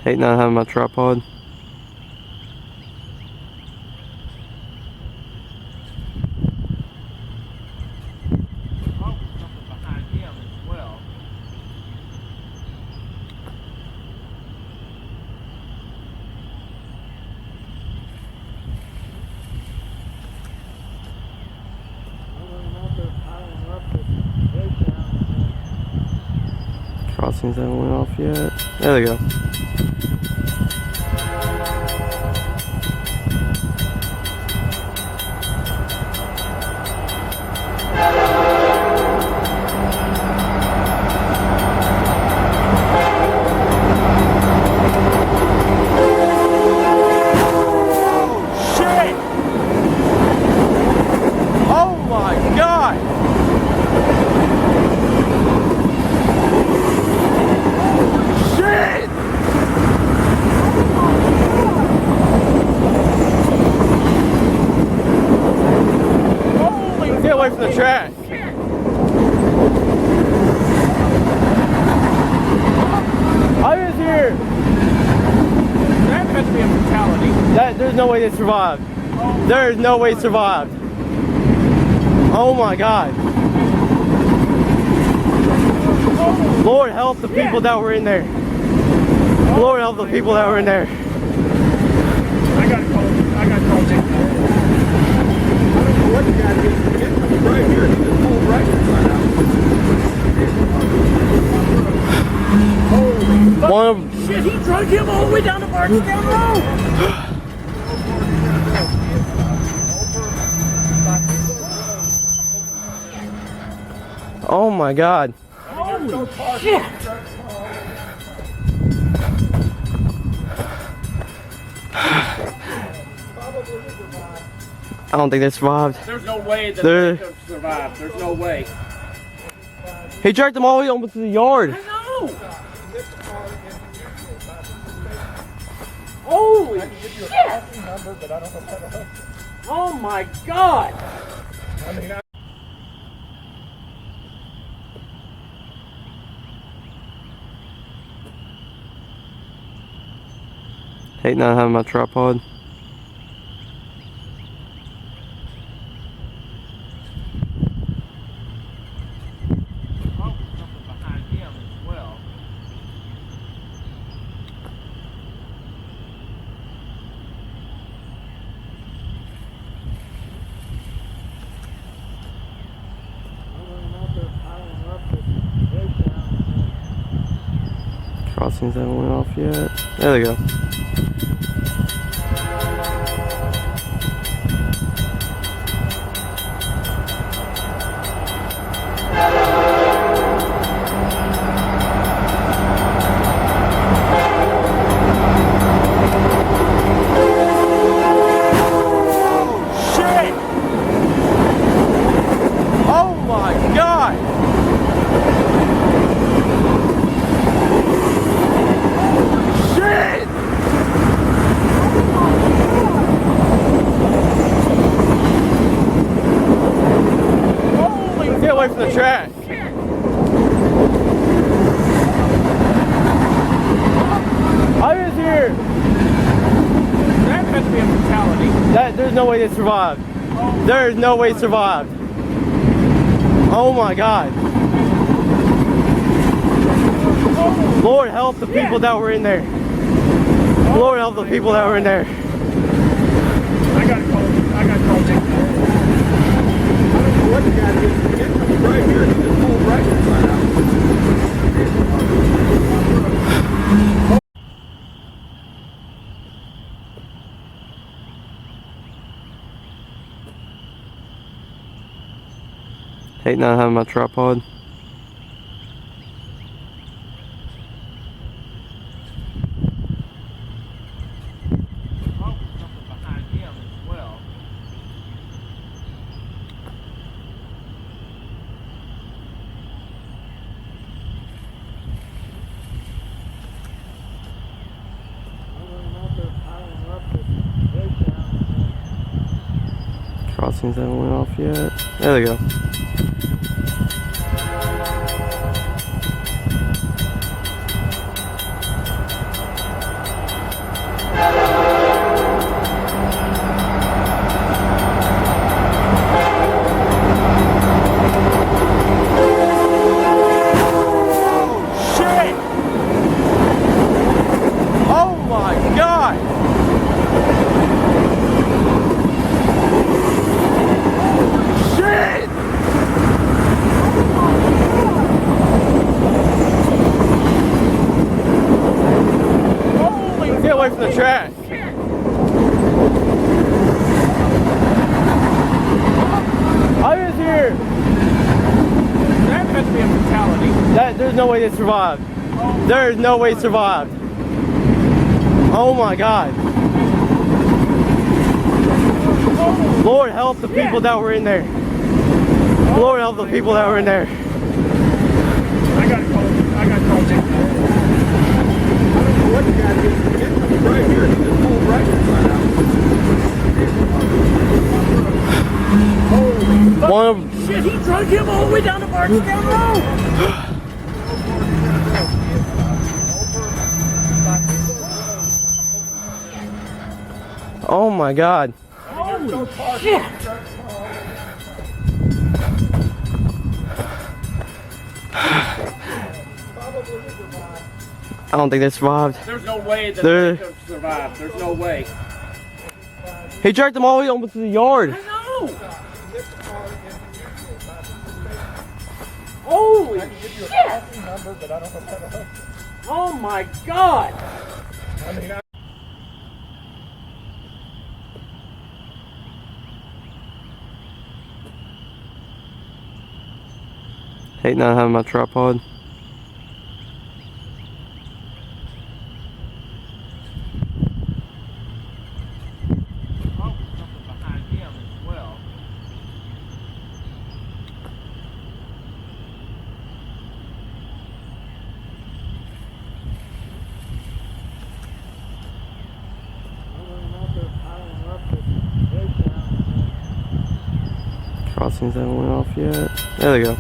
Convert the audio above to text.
Hate not having my tripod. Crossings haven't went off yet. There they go. Away from the track. I was here. That had to be a fatality. There's no way they survived. There is no way they survived. Oh my God. Lord help the people that were in there. Lord help the people that were in there. I got to call Jake. What you got to get right here. It's pulled right inside out. Holy One shit, he drug him all the way down to Barksdale Road. Oh my God. Holy shit. I don't think they survived. There's no way that they could have survived. There's no way. He dragged them all the way over to the yard. I know. Holy shit. Oh my God. Hate not having my tripod. Crossings haven't went off yet. There they go. Away from the track. I was here. That had to be a fatality. There's no way they survived. There is no way they survived. Oh my God. Lord help the people that were in there. Lord help the people that were in there. I got to call Jake. What you got to get right here. It's pulled right inside out. Hate not having my tripod. Crossings haven't went off yet. There they go. no way they survived. There is no way they survived. Oh my God. Lord help the people that were in there. Lord help the people that were in there. I gotta call Jake. What you got is right here. It's pulled right inside out. One of Shit, he drug him all the way down to Barksdale Road. oh my God. Holy shit. I don't think they survived. There's no way that They're- they could have survived. There's no way. He dragged them all the way over to the yard. I know. Holy shit. Oh my God. Hate not having my tripod. Behind him as well. Crossings haven't went off yet. There they go.